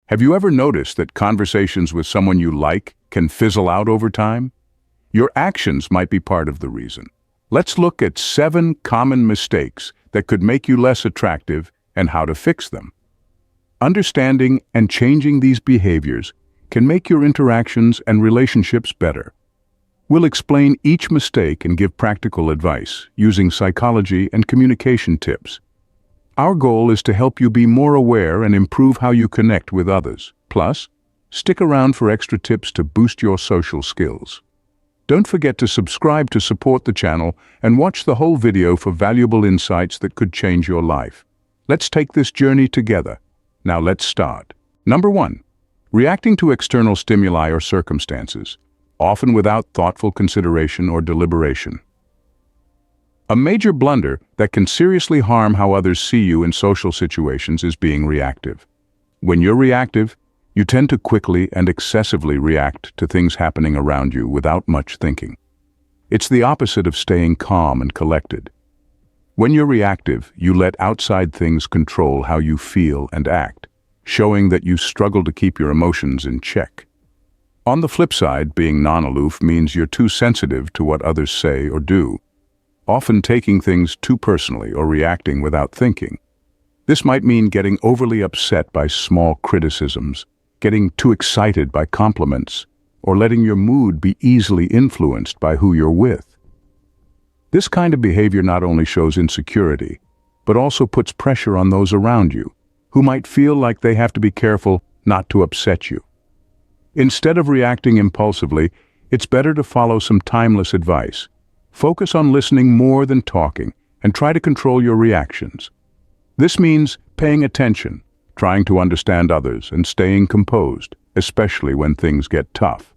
Have you ever noticed that conversations with someone you like can fizzle out over time? Your actions might be part of the reason. Let's look at 7 common mistakes that could make you less attractive and how to fix them. Understanding and changing these behaviors can make your interactions and relationships better. We'll explain each mistake and give practical advice using psychology and communication tips. Our goal is to help you be more aware and improve how you connect with others. Plus, stick around for extra tips to boost your social skills. Don't forget to subscribe to support the channel and watch the whole video for valuable insights that could change your life. Let's take this journey together. Now let's start. Number 1. Reacting to external stimuli or circumstances, often without thoughtful consideration or deliberation. A major blunder that can seriously harm how others see you in social situations is being reactive. When you're reactive, you tend to quickly and excessively react to things happening around you without much thinking. It's the opposite of staying calm and collected. When you're reactive, you let outside things control how you feel and act, showing that you struggle to keep your emotions in check. On the flip side, being non-aloof means you're too sensitive to what others say or do, often taking things too personally or reacting without thinking. This might mean getting overly upset by small criticisms, getting too excited by compliments, or letting your mood be easily influenced by who you're with. This kind of behavior not only shows insecurity, but also puts pressure on those around you, who might feel like they have to be careful not to upset you. Instead of reacting impulsively, it's better to follow some timeless advice. Focus on listening more than talking, and try to control your reactions. This means paying attention, trying to understand others, and staying composed, especially when things get tough.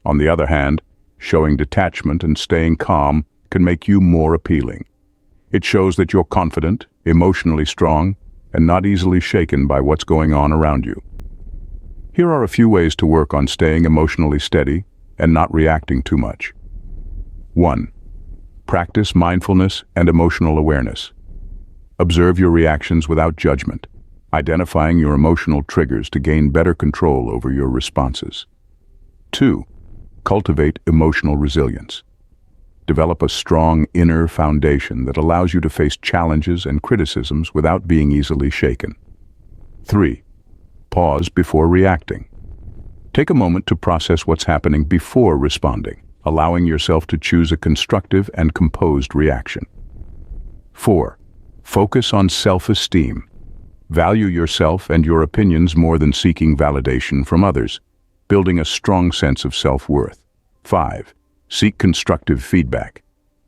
On the other hand, showing detachment and staying calm can make you more appealing. It shows that you're confident, emotionally strong, and not easily shaken by what's going on around you. Here are a few ways to work on staying emotionally steady and not reacting too much. 1. Practice mindfulness and emotional awareness. Observe your reactions without judgment, identifying your emotional triggers to gain better control over your responses. 2. Cultivate emotional resilience. Develop a strong inner foundation that allows you to face challenges and criticisms without being easily shaken. 3. Pause before reacting. Take a moment to process what's happening before responding, allowing yourself to choose a constructive and composed reaction. 4. Focus on self-esteem. Value yourself and your opinions more than seeking validation from others, building a strong sense of self-worth. 5. Seek constructive feedback.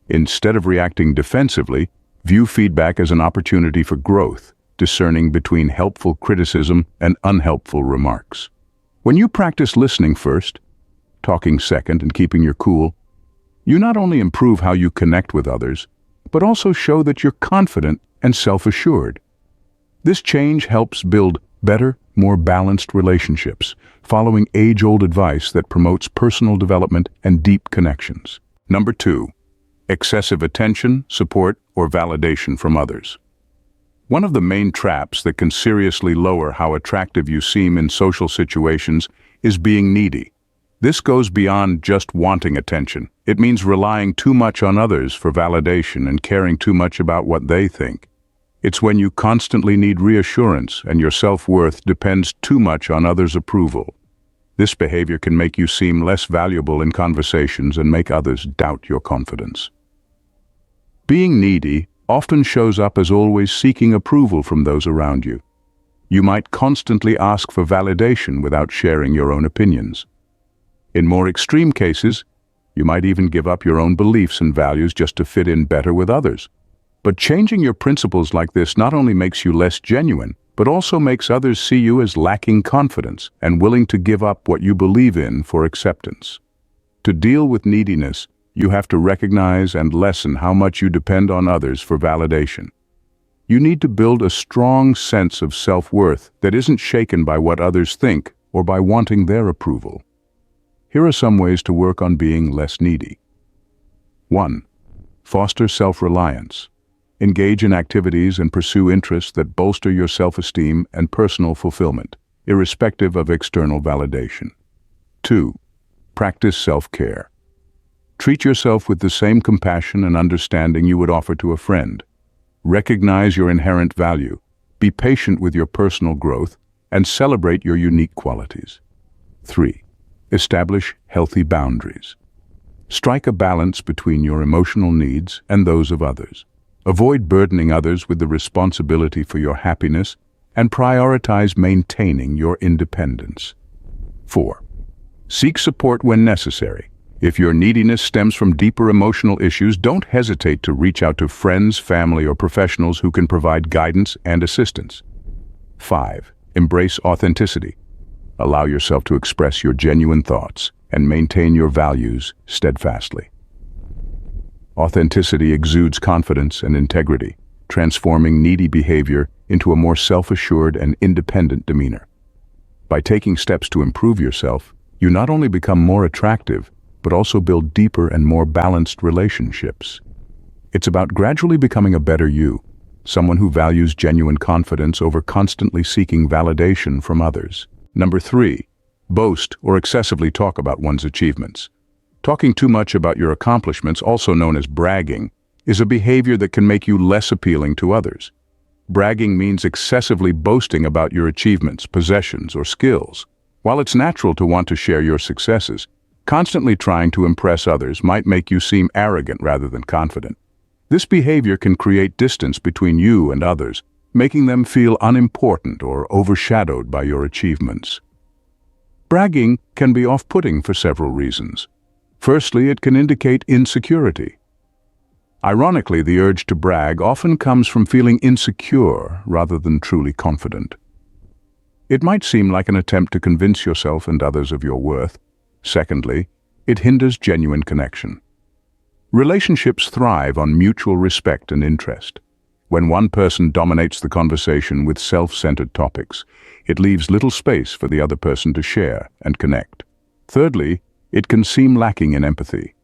Instead of reacting defensively, view feedback as an opportunity for growth, discerning between helpful criticism and unhelpful remarks. When you practice listening first, talking second, and keeping your cool, you not only improve how you connect with others, but also show that you're confident and self-assured. This change helps build better, more balanced relationships, following age-old advice that promotes personal development and deep connections. Number 2. Excessive attention, support, or validation from others. One of the main traps that can seriously lower how attractive you seem in social situations is being needy. This goes beyond just wanting attention. It means relying too much on others for validation and caring too much about what they think. It's when you constantly need reassurance and your self-worth depends too much on others' approval. This behavior can make you seem less valuable in conversations and make others doubt your confidence. Being needy often shows up as always seeking approval from those around you. You might constantly ask for validation without sharing your own opinions. In more extreme cases, you might even give up your own beliefs and values just to fit in better with others. But changing your principles like this not only makes you less genuine, but also makes others see you as lacking confidence and willing to give up what you believe in for acceptance. To deal with neediness, you have to recognize and lessen how much you depend on others for validation. You need to build a strong sense of self-worth that isn't shaken by what others think or by wanting their approval. Here are some ways to work on being less needy. 1. Foster self-reliance. Engage in activities and pursue interests that bolster your self-esteem and personal fulfillment. irrespective of external validation. 2. Practice self-care. Treat yourself with the same compassion and understanding you would offer to a friend. Recognize your inherent value, be patient with your personal growth, and celebrate your unique qualities. 3. Establish healthy boundaries. Strike a balance between your emotional needs and those of others. Avoid burdening others with the responsibility for your happiness and prioritize maintaining your independence. 4. Seek support when necessary. If your neediness stems from deeper emotional issues, don't hesitate to reach out to friends, family, or professionals who can provide guidance and assistance. 5. Embrace authenticity. Allow yourself to express your genuine thoughts and maintain your values steadfastly. Authenticity exudes confidence and integrity, transforming needy behavior into a more self-assured and independent demeanor. By taking steps to improve yourself, you not only become more attractive, but also build deeper and more balanced relationships. It's about gradually becoming a better you, someone who values genuine confidence over constantly seeking validation from others. Number 3. Boast or excessively talk about one's achievements. Talking too much about your accomplishments, also known as bragging, is a behavior that can make you less appealing to others. Bragging means excessively boasting about your achievements, possessions, or skills. While it's natural to want to share your successes, constantly trying to impress others might make you seem arrogant rather than confident. This behavior can create distance between you and others, making them feel unimportant or overshadowed by your achievements. Bragging can be off-putting for several reasons. Firstly, it can indicate insecurity. Ironically, the urge to brag often comes from feeling insecure rather than truly confident. It might seem like an attempt to convince yourself and others of your worth. Secondly, it hinders genuine connection. Relationships thrive on mutual respect and interest. When one person dominates the conversation with self-centered topics, it leaves little space for the other person to share and connect. Thirdly, it can seem lacking in empathy.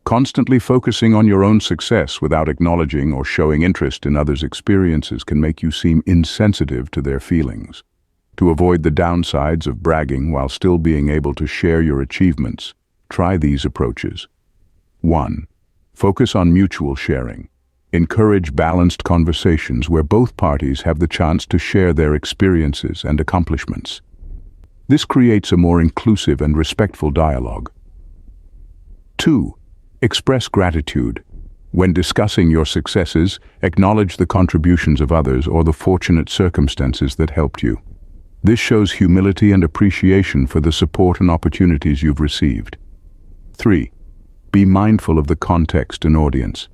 Constantly focusing on your own success without acknowledging or showing interest in others' experiences can make you seem insensitive to their feelings. To avoid the downsides of bragging while still being able to share your achievements, try these approaches. 1. Focus on mutual sharing. Encourage balanced conversations where both parties have the chance to share their experiences and accomplishments. This creates a more inclusive and respectful dialogue. 2. Express gratitude. When discussing your successes, acknowledge the contributions of others or the fortunate circumstances that helped you. This shows humility and appreciation for the support and opportunities you've received. 3. Be mindful of the context and audience.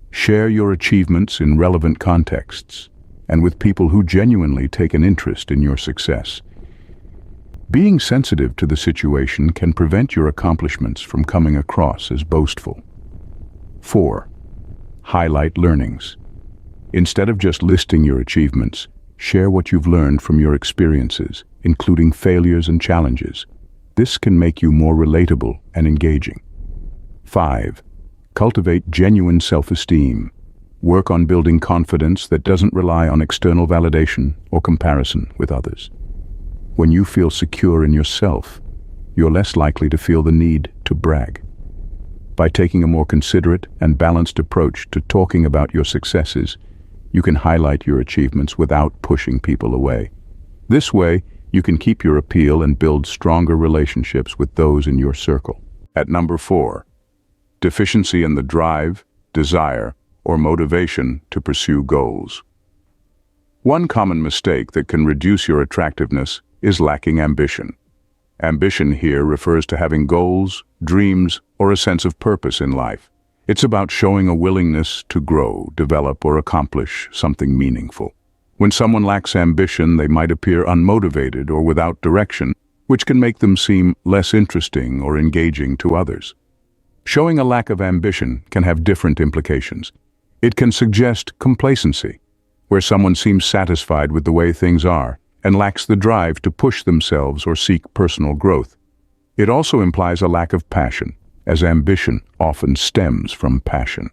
Share your achievements in relevant contexts and with people who genuinely take an interest in your success. Being sensitive to the situation can prevent your accomplishments from coming across as boastful. 4. Highlight learnings. Instead of just listing your achievements, share what you've learned from your experiences, including failures and challenges. This can make you more relatable and engaging. 5. Cultivate genuine self-esteem. Work on building confidence that doesn't rely on external validation or comparison with others. When you feel secure in yourself, you're less likely to feel the need to brag. By taking a more considerate and balanced approach to talking about your successes, you can highlight your achievements without pushing people away. This way, you can keep your appeal and build stronger relationships with those in your circle. At number 4, deficiency in the drive, desire, or motivation to pursue goals. One common mistake that can reduce your attractiveness is lacking ambition. Ambition here refers to having goals, dreams, or a sense of purpose in life. It's about showing a willingness to grow, develop, or accomplish something meaningful. When someone lacks ambition, they might appear unmotivated or without direction, which can make them seem less interesting or engaging to others. Showing a lack of ambition can have different implications. It can suggest complacency, where someone seems satisfied with the way things are and lacks the drive to push themselves or seek personal growth. It also implies a lack of passion, as ambition often stems from passion.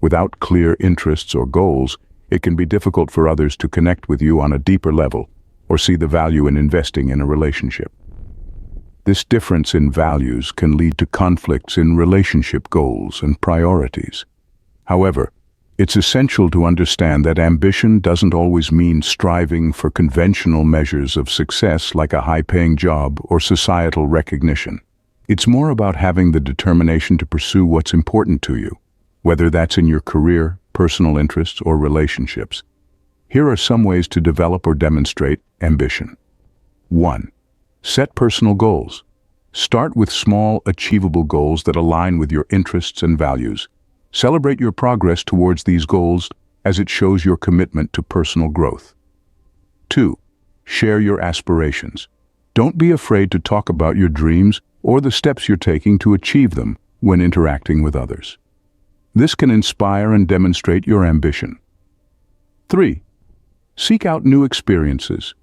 Without clear interests or goals, it can be difficult for others to connect with you on a deeper level, or see the value in investing in a relationship. This difference in values can lead to conflicts in relationship goals and priorities. However, it's essential to understand that ambition doesn't always mean striving for conventional measures of success like a high-paying job or societal recognition. It's more about having the determination to pursue what's important to you, whether that's in your career, personal interests, or relationships. Here are some ways to develop or demonstrate ambition. 1. Set personal goals. Start with small, achievable goals that align with your interests and values. Celebrate your progress towards these goals as it shows your commitment to personal growth. 2. Share your aspirations. Don't be afraid to talk about your dreams or the steps you're taking to achieve them when interacting with others. This can inspire and demonstrate your ambition. 3. Seek out new experiences.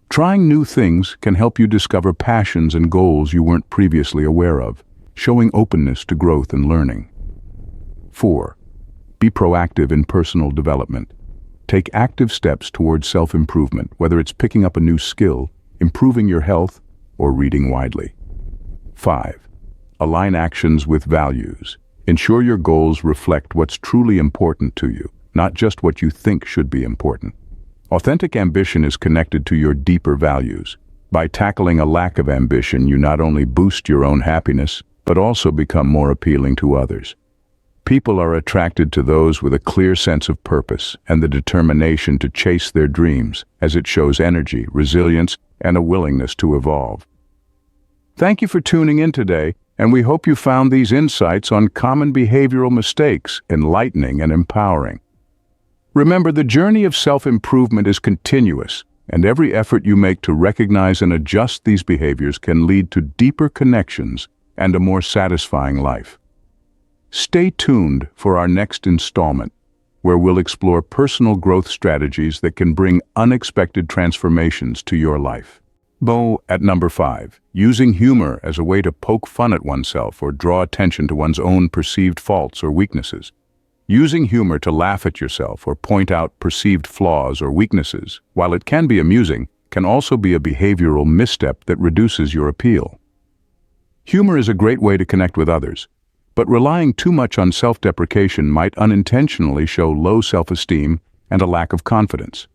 Trying new things can help you discover passions and goals you weren't previously aware of, showing openness to growth and learning. 4. Be proactive in personal development. Take active steps towards self-improvement, whether it's picking up a new skill, improving your health, or reading widely. 5. Align actions with values. Ensure your goals reflect what's truly important to you, not just what you think should be important. Authentic ambition is connected to your deeper values. By tackling a lack of ambition, you not only boost your own happiness, but also become more appealing to others. People are attracted to those with a clear sense of purpose and the determination to chase their dreams, as it shows energy, resilience, and a willingness to evolve. Thank you for tuning in today, and we hope you found these insights on common behavioral mistakes enlightening and empowering. Remember, the journey of self-improvement is continuous, and every effort you make to recognize and adjust these behaviors can lead to deeper connections and a more satisfying life. Stay tuned for our next installment, where we'll explore personal growth strategies that can bring unexpected transformations to your life. At number 5, using humor as a way to poke fun at oneself or draw attention to one's own perceived faults or weaknesses. Using humor to laugh at yourself or point out perceived flaws or weaknesses, while it can be amusing, can also be a behavioral misstep that reduces your appeal. Humor is a great way to connect with others, but relying too much on self-deprecation might unintentionally show low self-esteem and a lack of confidence.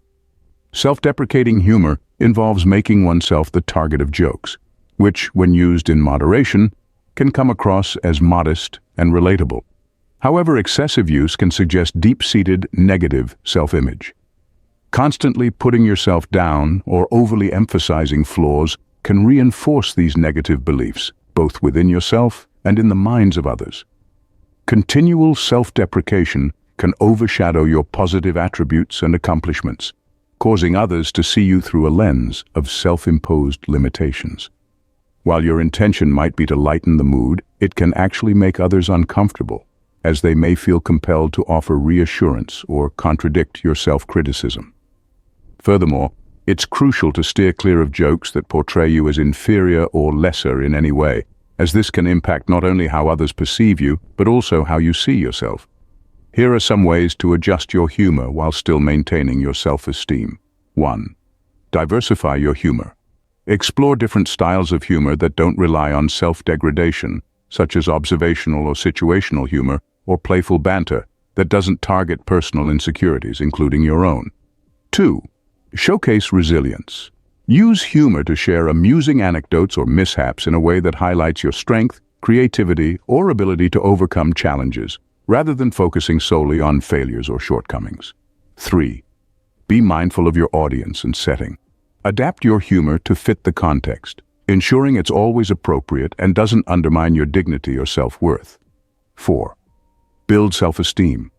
Self-deprecating humor involves making oneself the target of jokes, which, when used in moderation, can come across as modest and relatable. However, excessive use can suggest deep-seated negative self-image. Constantly putting yourself down or overly emphasizing flaws can reinforce these negative beliefs, both within yourself and in the minds of others. Continual self-deprecation can overshadow your positive attributes and accomplishments, causing others to see you through a lens of self-imposed limitations. While your intention might be to lighten the mood, it can actually make others uncomfortable, as they may feel compelled to offer reassurance or contradict your self-criticism. Furthermore, it's crucial to steer clear of jokes that portray you as inferior or lesser in any way, as this can impact not only how others perceive you, but also how you see yourself. Here are some ways to adjust your humor while still maintaining your self-esteem. 1. Diversify your humor. Explore different styles of humor that don't rely on self-degradation, such as observational or situational humor, or playful banter that doesn't target personal insecurities, including your own. 2. Showcase resilience. Use humor to share amusing anecdotes or mishaps in a way that highlights your strength, creativity, or ability to overcome challenges, rather than focusing solely on failures or shortcomings. 3. Be mindful of your audience and setting. Adapt your humor to fit the context, ensuring it's always appropriate and doesn't undermine your dignity or self-worth. 4. Build self-esteem.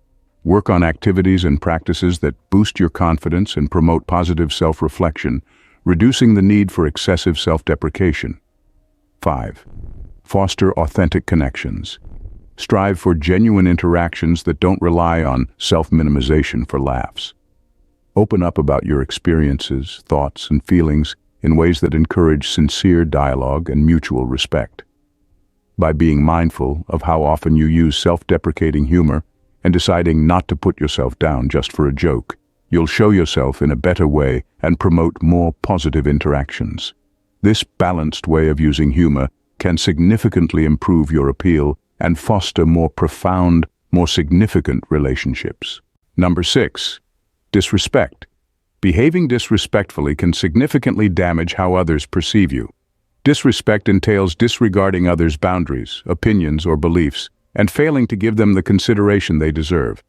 Work on activities and practices that boost your confidence and promote positive self-reflection, reducing the need for excessive self-deprecation. 5. Foster authentic connections. Strive for genuine interactions that don't rely on self-minimization for laughs. Open up about your experiences, thoughts, and feelings in ways that encourage sincere dialogue and mutual respect. By being mindful of how often you use self-deprecating humor and deciding not to put yourself down just for a joke, you'll show yourself in a better way and promote more positive interactions. This balanced way of using humor can significantly improve your appeal and foster more profound, more significant relationships. Number 6. Disrespect. Behaving disrespectfully can significantly damage how others perceive you. Disrespect entails disregarding others' boundaries, opinions, or beliefs, and failing to give them the consideration they deserve.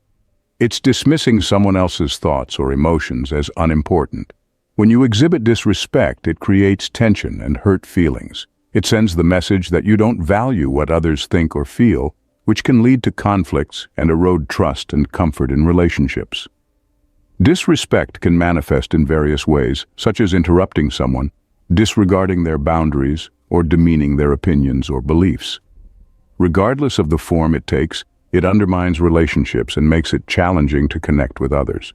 It's dismissing someone else's thoughts or emotions as unimportant. When you exhibit disrespect, it creates tension and hurt feelings. It sends the message that you don't value what others think or feel, which can lead to conflicts and erode trust and comfort in relationships. Disrespect can manifest in various ways, such as interrupting someone, disregarding their boundaries, or demeaning their opinions or beliefs. Regardless of the form it takes, it undermines relationships and makes it challenging to connect with others.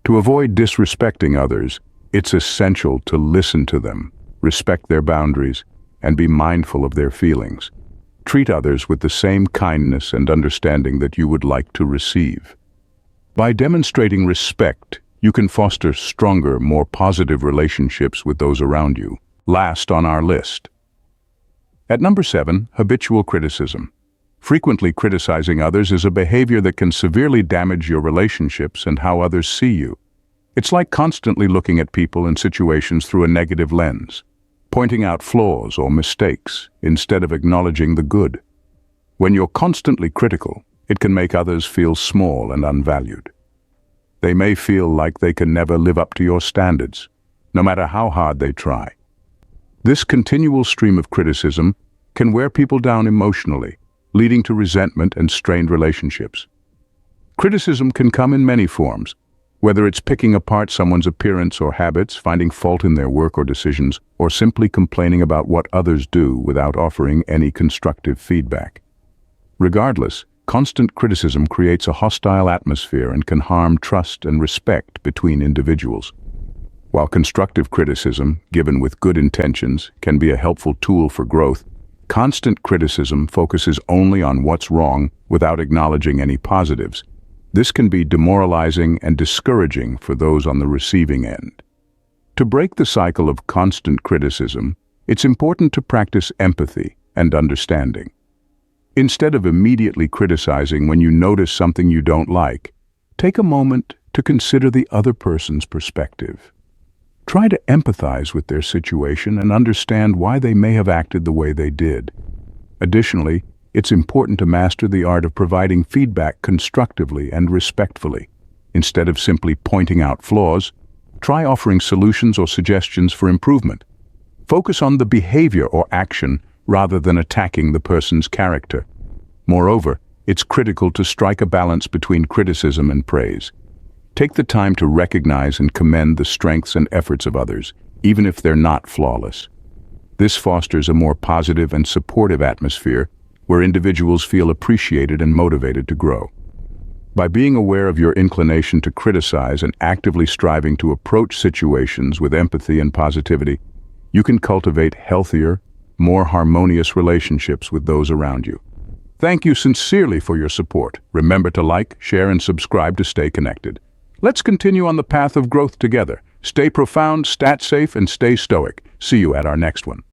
To avoid disrespecting others, it's essential to listen to them, respect their boundaries, and be mindful of their feelings. Treat others with the same kindness and understanding that you would like to receive. By demonstrating respect, you can foster stronger, more positive relationships with those around you. Last on our list. At number 7, habitual criticism. Frequently criticizing others is a behavior that can severely damage your relationships and how others see you. It's like constantly looking at people and situations through a negative lens, pointing out flaws or mistakes instead of acknowledging the good. When you're constantly critical, it can make others feel small and unvalued. They may feel like they can never live up to your standards, no matter how hard they try. This continual stream of criticism can wear people down emotionally, leading to resentment and strained relationships. Criticism can come in many forms, whether it's picking apart someone's appearance or habits, finding fault in their work or decisions, or simply complaining about what others do without offering any constructive feedback. Regardless, constant criticism creates a hostile atmosphere and can harm trust and respect between individuals. While constructive criticism, given with good intentions, can be a helpful tool for growth, constant criticism focuses only on what's wrong without acknowledging any positives. This can be demoralizing and discouraging for those on the receiving end. To break the cycle of constant criticism, it's important to practice empathy and understanding. Instead of immediately criticizing when you notice something you don't like, take a moment to consider the other person's perspective. Try to empathize with their situation and understand why they may have acted the way they did. Additionally, it's important to master the art of providing feedback constructively and respectfully. Instead of simply pointing out flaws, try offering solutions or suggestions for improvement. Focus on the behavior or action rather than attacking the person's character. Moreover, it's critical to strike a balance between criticism and praise. Take the time to recognize and commend the strengths and efforts of others, even if they're not flawless. This fosters a more positive and supportive atmosphere where individuals feel appreciated and motivated to grow. By being aware of your inclination to criticize and actively striving to approach situations with empathy and positivity, you can cultivate healthier, more harmonious relationships with those around you. Thank you sincerely for your support. Remember to like, share, and subscribe to stay connected. Let's continue on the path of growth together. Stay profound, stat safe, and stay stoic. See you at our next one.